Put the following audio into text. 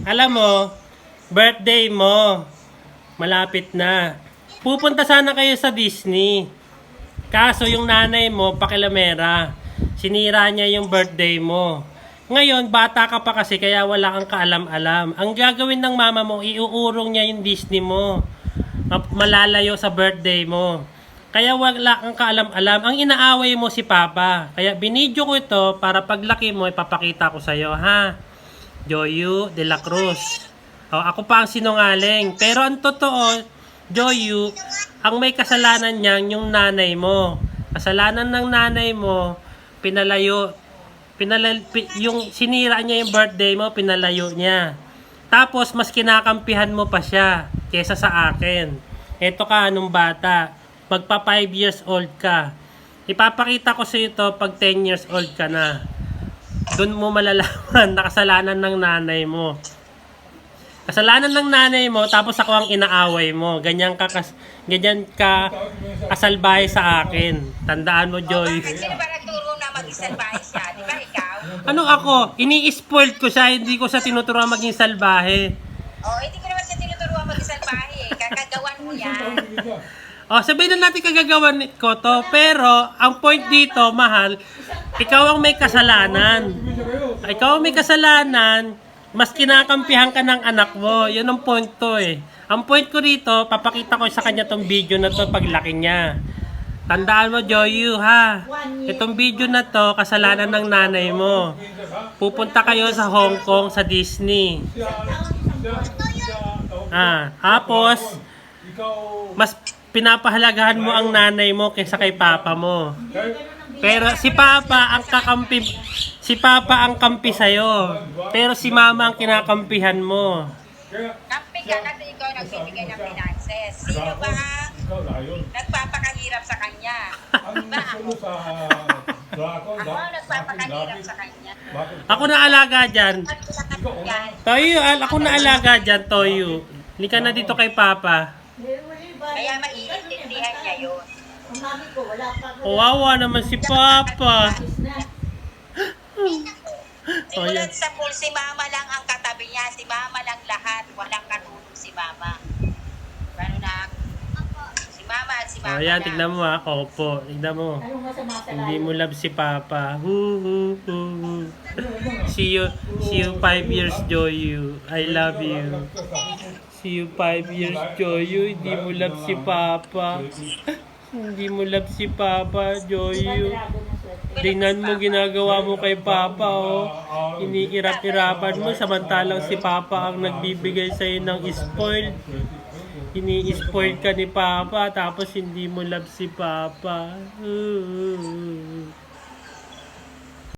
Alam mo, birthday mo, malapit na. Pupunta sana kayo sa Disney. Kaso yung nanay mo, pakilamera. Sinira niya yung birthday mo. Ngayon, bata ka pa kasi kaya wala kang kaalam-alam. Ang gagawin ng mama mo, iuurong niya yung Disney mo. Malalayo sa birthday mo. Kaya wala kang kaalam-alam. Ang inaaway mo si Papa. Kaya binidyo ko ito para paglaki mo, ipapakita ko sa'yo, ha? Joyu de la Cruz. O, ako pa ang sinungaling. Pero ang totoo, Joyu, ang may kasalanan niyan yung nanay mo. Kasalanan ng nanay mo, yung sinira niya yung birthday mo, pinalayo niya. Tapos, mas kinakampihan mo pa siya kesa sa akin. Eto ka, nung bata. Magpa 5 years old ka. Ipapakita ko sa ito pag 10 years old ka na. Doon mo malalaman na kasalanan ng nanay mo. Kasalanan ng nanay mo, tapos ako ang inaaway mo. Ganyan ka kasalbahe sa akin. Tandaan mo, Joy. Bakit sino ba nagturo na mag-isalbahe siya? Di ba ikaw? Ano ako? Ini-spoiled ko siya, hindi ko siya tinuturuan maging salbahe. Hindi ko naman siya tinuturuan mag-isalbahe. Kakagawan mo yan. Sabihin na natin kagagawan ko to, pero ang point dito, mahal, ikaw ang may kasalanan. Ikaw ang may kasalanan, mas kinakampihan ka ng anak mo. Yun ang point to eh. Ang point ko dito, papakita ko sa kanya tong video na to paglaki niya. Tandaan mo, Joyu, ha? Itong video na to, kasalanan ng nanay mo. Pupunta kayo sa Hong Kong, sa Disney. Tapos, mas pinapahalagahan mo ang nanay mo kaysa kay papa mo. Pero si papa ang kampi sa'yo. Pero si mama ang kinakampihan mo. Kampi ka kasi ikaw nagbibigay ng finances. Sino ba ang nagpapakahirap sa kanya? Ba ako? Ako nagpapakahirap sa kanya. Ako na alaga dyan. Toyo, ako na alaga dyan, Toyo. Hindi ka na dito kay papa. Kaya maiintindihan niya yun. Kawawa naman si papa. Simulan sa pool, si mama lang ang katabi niya. Si mama lang lahat. Walang katulong si mama. Paano na? Si mama at si mama Ayan, lang. tignan mo ha. Opo, tignan mo. Hindi mo love si papa. See you 5 years, Joyu. I love you. See you 5 years, Joyu. Hindi mo love si papa. Hindi mo love si papa, Joyu. Tingnan mo ginagawa mo kay papa, oh. Iniirap-irapan mo, samantalang si papa ang nagbibigay sa'yo ng spoiled. Ini-spoiled ka ni papa, tapos hindi mo love si papa.